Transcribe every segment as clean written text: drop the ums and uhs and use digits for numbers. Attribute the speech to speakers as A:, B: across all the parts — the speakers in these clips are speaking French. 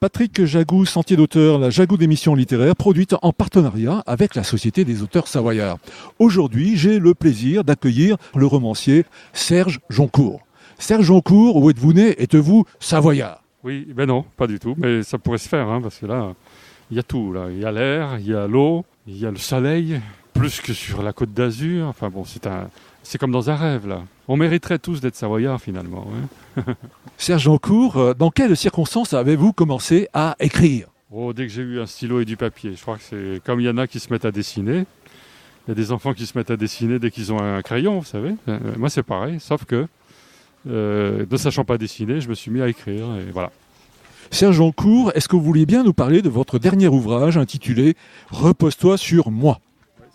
A: Patrick Jagou, Sentier d'auteur, la Jagou d'émissions littéraires, produite en partenariat avec la Société des auteurs savoyards. Aujourd'hui, j'ai le plaisir d'accueillir le romancier Serge Joncour. Serge Joncour, où êtes-vous né? Êtes-vous savoyard?
B: Oui, ben non, pas du tout, mais ça pourrait se faire, parce que là, il y a tout. Là. Il y a l'air, il y a l'eau, il y a le soleil, plus que sur la Côte d'Azur. Enfin bon, c'est comme dans un rêve, là. On mériterait tous d'être savoyards, finalement.
A: Serge Joncour, dans quelles circonstances avez-vous commencé à écrire?
B: Dès que j'ai eu un stylo et du papier. Je crois que c'est comme il y en a qui se mettent à dessiner. Il y a des enfants qui se mettent à dessiner dès qu'ils ont un crayon, vous savez. Moi, c'est pareil, sauf que, ne sachant pas dessiner, je me suis mis à écrire, et voilà.
A: Serge Joncour, est-ce que vous vouliez bien nous parler de votre dernier ouvrage intitulé « Repose-toi sur moi ».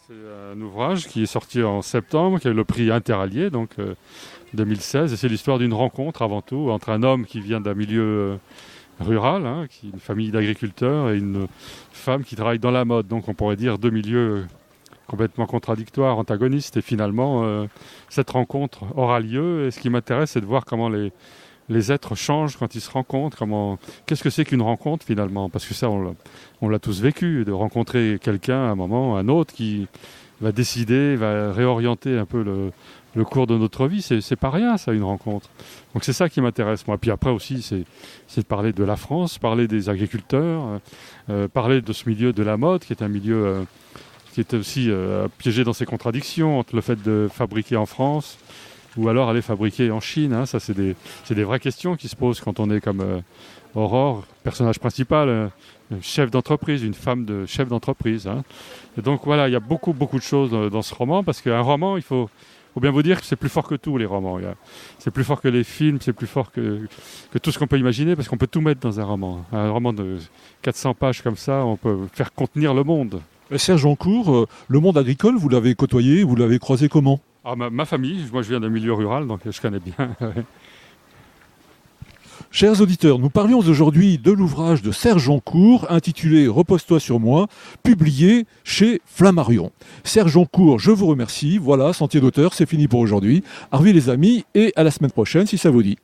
B: C'est un ouvrage qui est sorti en septembre, qui a eu le prix Interallié, donc 2016, et c'est l'histoire d'une rencontre avant tout entre un homme qui vient d'un milieu rural, qui est une famille d'agriculteurs, et une femme qui travaille dans la mode. Donc on pourrait dire deux milieux complètement contradictoires, antagonistes, et finalement cette rencontre aura lieu, et ce qui m'intéresse, c'est de voir comment les êtres changent quand ils se rencontrent. Qu'est-ce que c'est qu'une rencontre finalement? Parce que ça, on l'a tous vécu, de rencontrer quelqu'un à un moment, un autre, qui va décider, va réorienter un peu le cours de notre vie. C'est pas rien, ça, une rencontre. Donc c'est ça qui m'intéresse, moi. Puis après aussi, c'est de parler de la France, parler des agriculteurs, parler de ce milieu de la mode, qui est un milieu qui est aussi piégé dans ses contradictions, entre le fait de fabriquer en France ou alors aller fabriquer en Chine. Ça, c'est des vraies questions qui se posent quand on est comme Aurore, personnage principal, chef d'entreprise, une femme de chef d'entreprise. Et donc voilà, il y a beaucoup, beaucoup de choses dans ce roman, parce qu'un roman, il faut bien vous dire que c'est plus fort que tout, les romans. C'est plus fort que les films, c'est plus fort que tout ce qu'on peut imaginer, parce qu'on peut tout mettre dans un roman. Un roman de 400 pages comme ça, on peut faire contenir le monde.
A: Serge Joncour, le monde agricole, vous l'avez côtoyé, vous l'avez croisé comment?
B: Ma famille, moi je viens d'un milieu rural, donc je connais bien.
A: Chers auditeurs, nous parlions aujourd'hui de l'ouvrage de Serge Joncour intitulé « Repose-toi sur moi », publié chez Flammarion. Serge Joncour, je vous remercie. Voilà, Sentier d'auteur, c'est fini pour aujourd'hui. Au revoir les amis et à la semaine prochaine si ça vous dit.